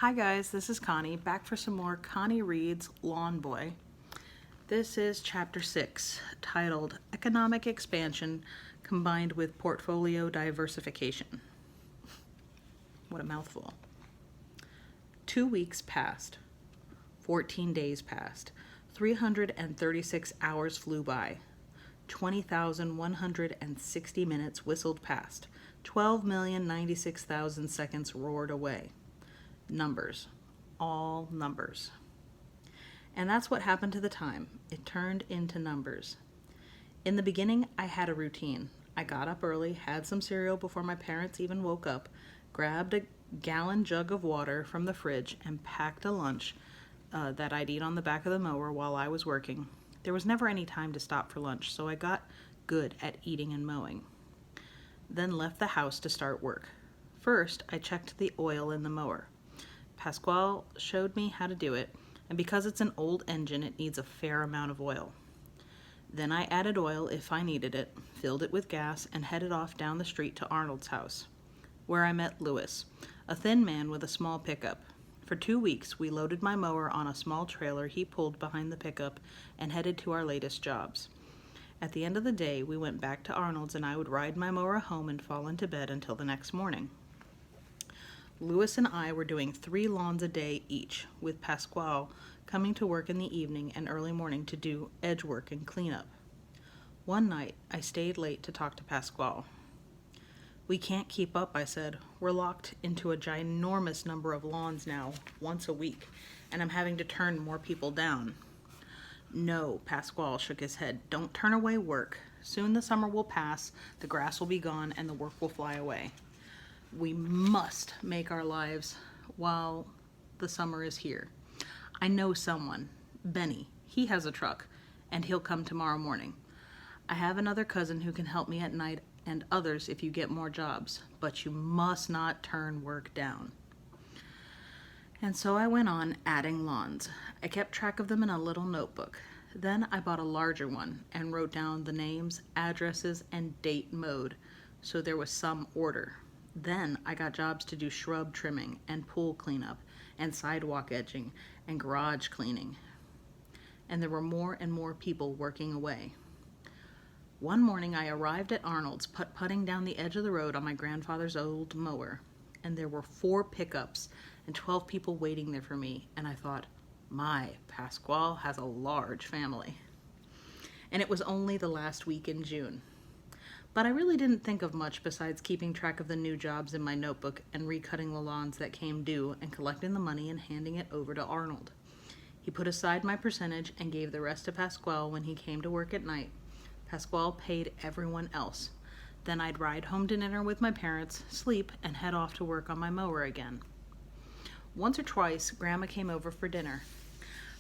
Hi guys, this is Connie, back for some more Connie Reads Lawn Boy. This is chapter 6, titled Economic Expansion Combined with Portfolio Diversification. What a mouthful. 2 weeks passed. 14 days passed. 336 hours flew by. 20,160 minutes whistled past. 12,096,000 seconds roared away. Numbers. All numbers. And that's what happened to the time. It turned into numbers. In the beginning, I had a routine. I got up early, had some cereal before my parents even woke up, grabbed a gallon jug of water from the fridge, and packed a lunch that I'd eat on the back of the mower while I was working. There was never any time to stop for lunch, so I got good at eating and mowing. Then left the house to start work. First, I checked the oil in the mower. Pasquale showed me how to do it, and because it's an old engine, it needs a fair amount of oil. Then I added oil if I needed it, filled it with gas, and headed off down the street to Arnold's house, where I met Louis, a thin man with a small pickup. For 2 weeks, we loaded my mower on a small trailer he pulled behind the pickup and headed to our latest jobs. At the end of the day, we went back to Arnold's and I would ride my mower home and fall into bed until the next morning. Louis and I were doing 3 lawns a day each, with Pasquale coming to work in the evening and early morning to do edge work and cleanup. One night, I stayed late to talk to Pasquale. "We can't keep up," I said. "We're locked into a ginormous number of lawns now, once a week, and I'm having to turn more people down." "No," Pasquale shook his head. "Don't turn away work. Soon the summer will pass, the grass will be gone, and the work will fly away. We must make our lives while the summer is here. I know someone, Benny. He has a truck, and he'll come tomorrow morning. I have another cousin who can help me at night and others if you get more jobs, but you must not turn work down." And so I went on adding lawns. I kept track of them in a little notebook. Then I bought a larger one and wrote down the names, addresses, and date mowed, so there was some order. Then I got jobs to do shrub trimming and pool cleanup and sidewalk edging and garage cleaning. And there were more and more people working away. One morning I arrived at Arnold's putt-putting down the edge of the road on my grandfather's old mower, and there were 4 pickups and 12 people waiting there for me, and I thought, my, Pasquale has a large family. And it was only the last week in June. But I really didn't think of much besides keeping track of the new jobs in my notebook and recutting the lawns that came due and collecting the money and handing it over to Arnold. He put aside my percentage and gave the rest to Pasquale when he came to work at night. Pasquale paid everyone else. Then I'd ride home to dinner with my parents, sleep, and head off to work on my mower again. Once or twice, Grandma came over for dinner.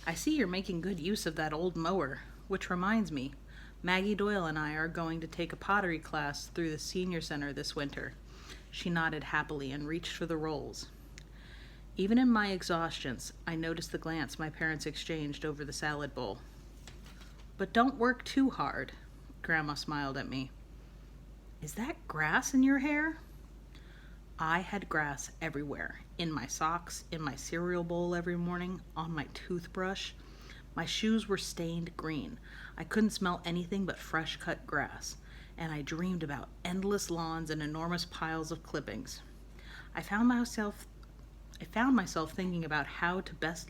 "I see you're making good use of that old mower, which reminds me, Maggie Doyle and I are going to take a pottery class through the senior center this winter." She nodded happily and reached for the rolls. Even in my exhaustions, I noticed the glance my parents exchanged over the salad bowl. "But don't work too hard," Grandma smiled at me. "Is that grass in your hair?" I had grass everywhere, in my socks, in my cereal bowl every morning, on my toothbrush. My shoes were stained green. I couldn't smell anything but fresh cut grass, and I dreamed about endless lawns and enormous piles of clippings. I found myself thinking about how to best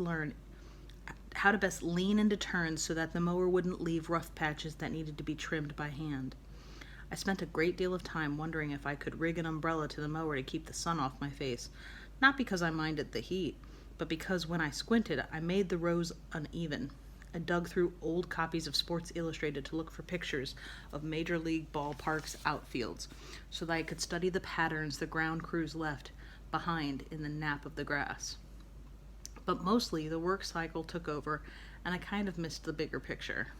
lean into turns so that the mower wouldn't leave rough patches that needed to be trimmed by hand. I spent a great deal of time wondering if I could rig an umbrella to the mower to keep the sun off my face, not because I minded the heat, but because when I squinted, I made the rows uneven. I dug through old copies of Sports Illustrated to look for pictures of Major League ballparks' outfields, so that I could study the patterns the ground crews left behind in the nap of the grass. But mostly the work cycle took over, and I kind of missed the bigger picture.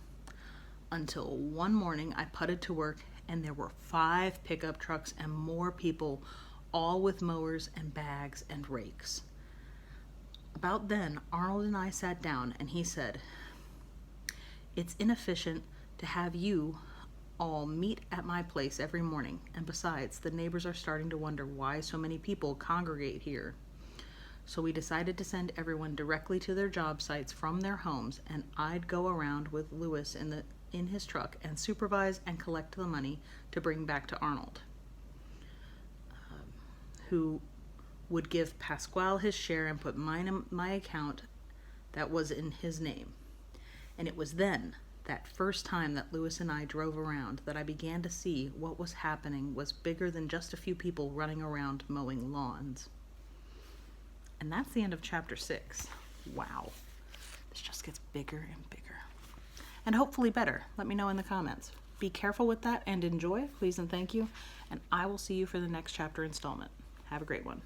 Until one morning I putted to work, and there were 5 pickup trucks and more people, all with mowers and bags and rakes. About then, Arnold and I sat down, and he said, "It's inefficient to have you all meet at my place every morning, and besides, the neighbors are starting to wonder why so many people congregate here. So we decided to send everyone directly to their job sites from their homes, and I'd go around with Lewis in his truck and supervise and collect the money to bring back to Arnold, who would give Pasquale his share and put mine in my account that was in his name. And it was then, that first time that Lewis and I drove around, that I began to see what was happening was bigger than just a few people running around mowing lawns. And that's the end of chapter 6. Wow. This just gets bigger and bigger. And hopefully better. Let me know in the comments. Be careful with that and enjoy, please and thank you. And I will see you for the next chapter installment. Have a great one.